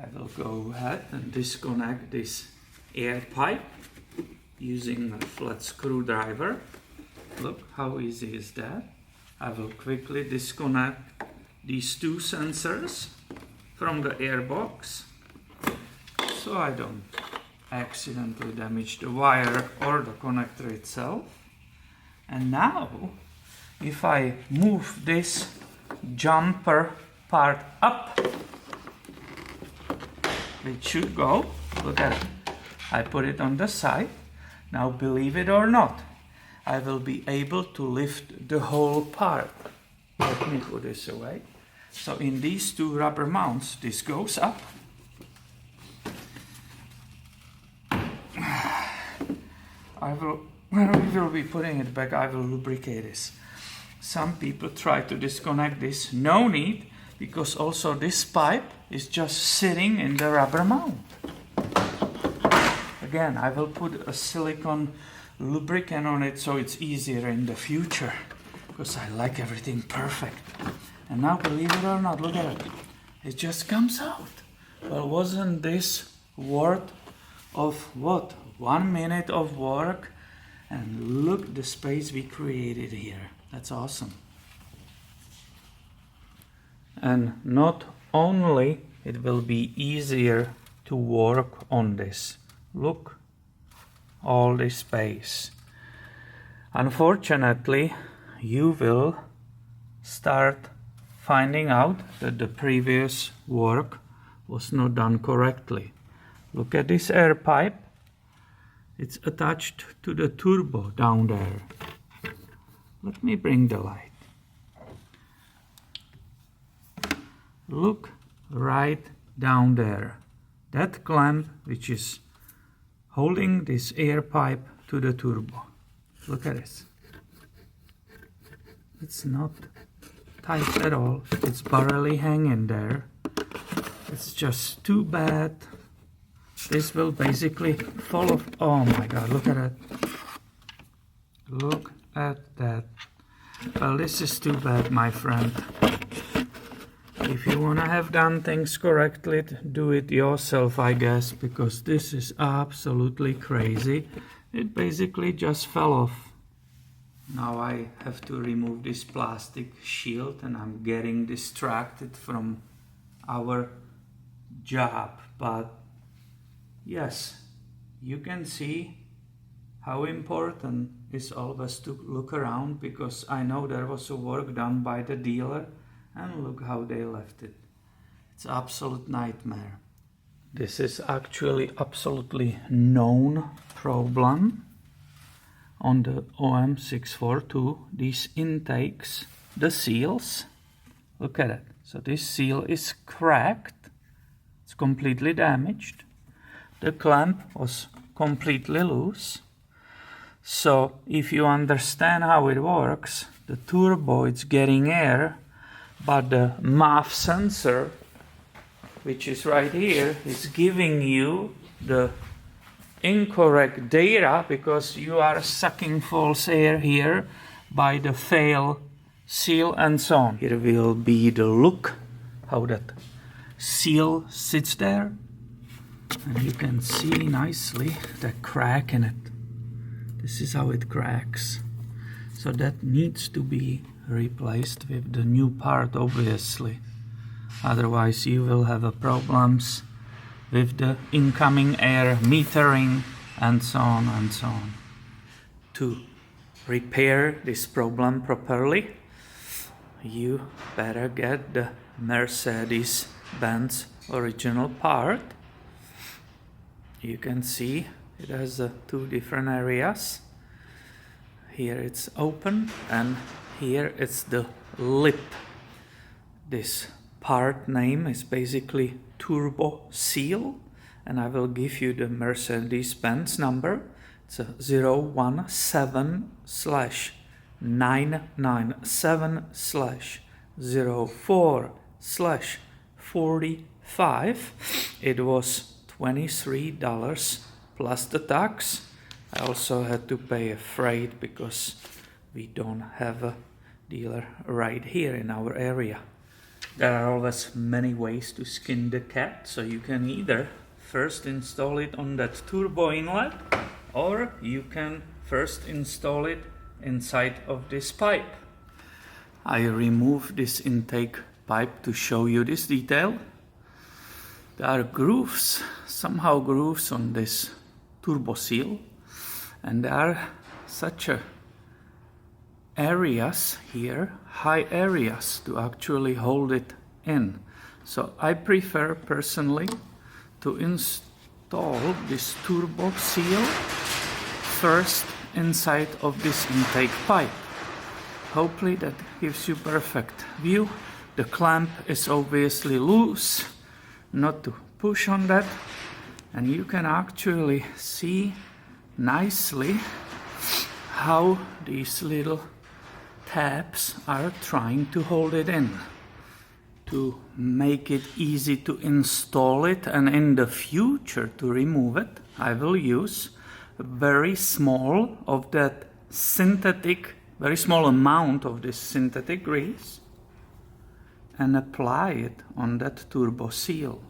I will go ahead and disconnect this air pipe using a flat screwdriver. Look how easy is that. I will quickly disconnect these two sensors from the air box so I don't accidentally damage the wire or the connector itself. And now if I move this jumper part up, it should go. Look at it. I put it on the side. Now believe it or not, I will be able to lift the whole part. Let me put this away. So in these two rubber mounts, this goes up. When we will be putting it back, I will lubricate this. Some people try to disconnect this. No need, because also this pipe is just sitting in the rubber mount. Again, I will put a silicone lubricant on it so it's easier in the future, because I like everything perfect. And now, believe it or not, look at it. It just comes out. Well, wasn't this worth of what? 1 minute of work? And look the space we created here. That's awesome. And not only it will be easier to work on this. Look, all this space. Unfortunately, you will start finding out that the previous work was not done correctly. Look at this air pipe. It's attached to the turbo down there. Let me bring the light. Look right down there. That clamp which is holding this air pipe to the turbo. Look at this. It's not tight at all. It's barely hanging there. It's just too bad. This will basically fall off. Oh my God, look at that. Look at that. Well, this is too bad, my friend. If you want to have done things correctly, do it yourself, I guess, because this is absolutely crazy. It basically just fell off. Now I have to remove this plastic shield, and I'm getting distracted from our job. But yes, you can see how important is always to look around, because I know there was a work done by the dealer, and look how they left it. It's an absolute nightmare. This is actually absolutely known problem on the OM642. These intakes, the seals, look at it. So this seal is cracked. It's completely damaged. The clamp was completely loose. So if you understand how it works, the turbo is getting air, but the MAF sensor, which is right here, is giving you the incorrect data, because you are sucking false air here by the fail seal and so on. Here will be the look how that seal sits there, and you can see nicely the crack in it. This is how it cracks. So that needs to be replaced with the new part, obviously. Otherwise you will have problems with the incoming air metering and so on and so on. To repair this problem properly, you better get the Mercedes-Benz original part. You can see it has two different areas. Here it's open, and here it's the lip. This part name is basically turbo seal, and I will give you the Mercedes-Benz number. It's a 017/997/04/45. It was $23 plus the tax. I also had to pay a freight because we don't have a dealer right here in our area. There are always many ways to skin the cat, so you can either first install it on that turbo inlet, or you can first install it inside of this pipe. I remove this intake pipe to show you this detail. There are grooves, somehow grooves on this turbo seal, and there are such areas here, high areas, to actually hold it in. So I prefer personally to install this turbo seal first inside of this intake pipe. Hopefully that gives you perfect view. The clamp is obviously loose, not to push on that, and you can actually see nicely how these little tabs are trying to hold it in to make it easy to install it, and in the future to remove it I will use very small of that synthetic, very small amount of this synthetic grease and apply it on that turbo seal.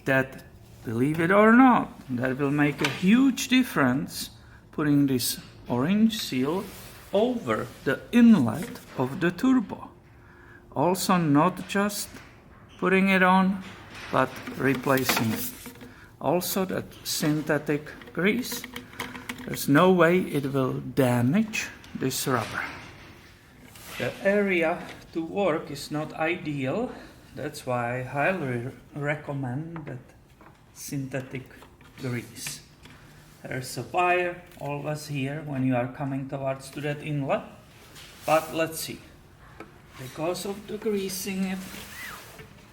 That, believe it or not, that will make a huge difference, putting this orange seal over the inlet of the turbo. Also not just putting it on, but replacing it. Also that synthetic grease, there's no way it will damage this rubber. The area to work is not ideal, that's why I highly recommend that synthetic grease. There's a wire always here when you are coming towards to that inlet, but let's see. Because of the greasing it,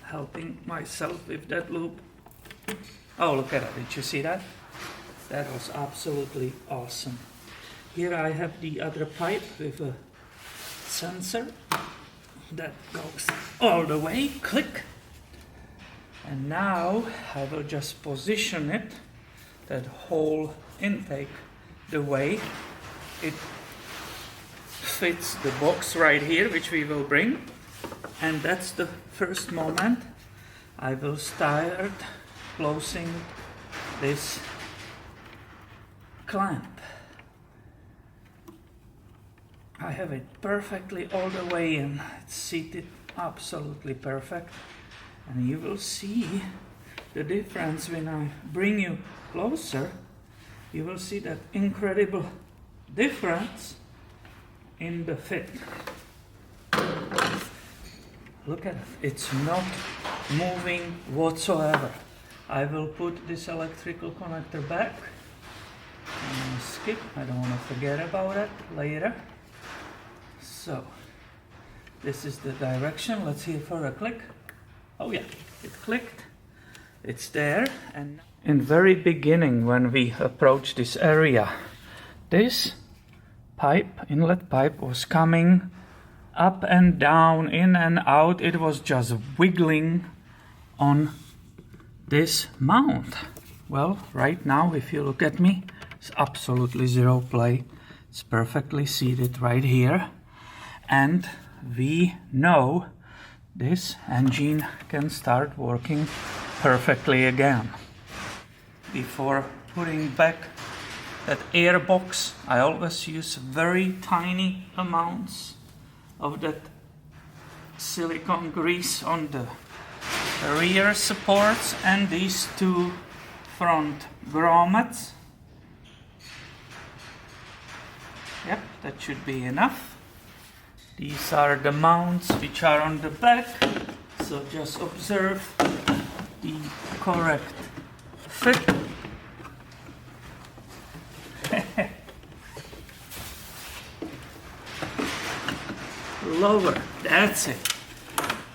helping myself with that loop. Oh, look at that, did you see that? That was absolutely awesome. Here I have the other pipe with a sensor that goes all the way, click. And now I will just position it, that whole intake, the way it fits the box right here, which we will bring. And that's the first moment I will start closing this clamp. I have it perfectly all the way in. It's seated absolutely perfect. And you will see the difference when I bring you closer. You will see that incredible difference in the fit. Look at it. It's not moving whatsoever. I will put this electrical connector back. I'm gonna skip. I don't want to forget about it later. So this is the direction. Let's hear for a click. Oh yeah, it clicked. It's there. And in very beginning, when we approached this area, this pipe, inlet pipe, was coming up and down, in and out. It was just wiggling on this mount. Well, right now, if you look at me, it's absolutely zero play. It's perfectly seated right here. And we know this engine can start working perfectly again. Before putting back that air box, I always use very tiny amounts of that silicone grease on the rear supports and these two front grommets. Yep, that should be enough. These are the mounts which are on the back, so just observe the correct fit. Lower, that's it.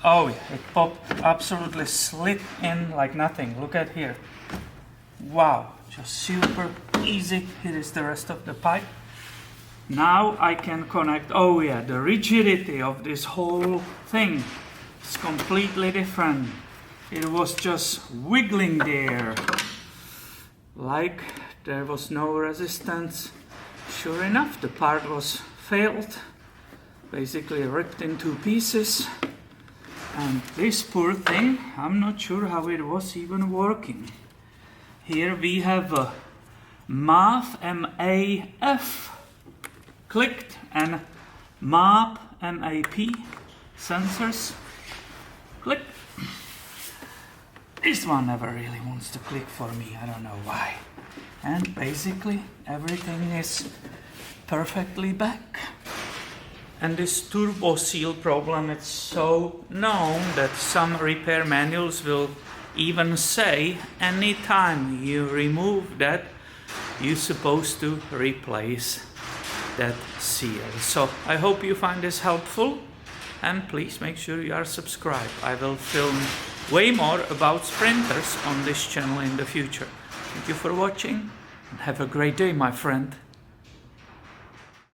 Oh yeah, it popped, absolutely slid in like nothing. Look at here. Wow, just super easy. Here is the rest of the pipe. Now I can connect. Oh yeah, the rigidity of this whole thing is completely different. It was just wiggling there, like there was no resistance. Sure enough, the part was failed, basically ripped in two pieces. And this poor thing, I'm not sure how it was even working. Here we have a MAF, M-A-F, clicked, and MAP, M-A-P, sensors, click. This one never really wants to click for me, I don't know why. And basically everything is perfectly back. And this turbo seal problem, it's so known that some repair manuals will even say anytime you remove that, you're supposed to replace that seal. So I hope you find this helpful, and please make sure you are subscribed. I will film way more about sprinters on this channel in the future. Thank you for watching and have a great day, my friend.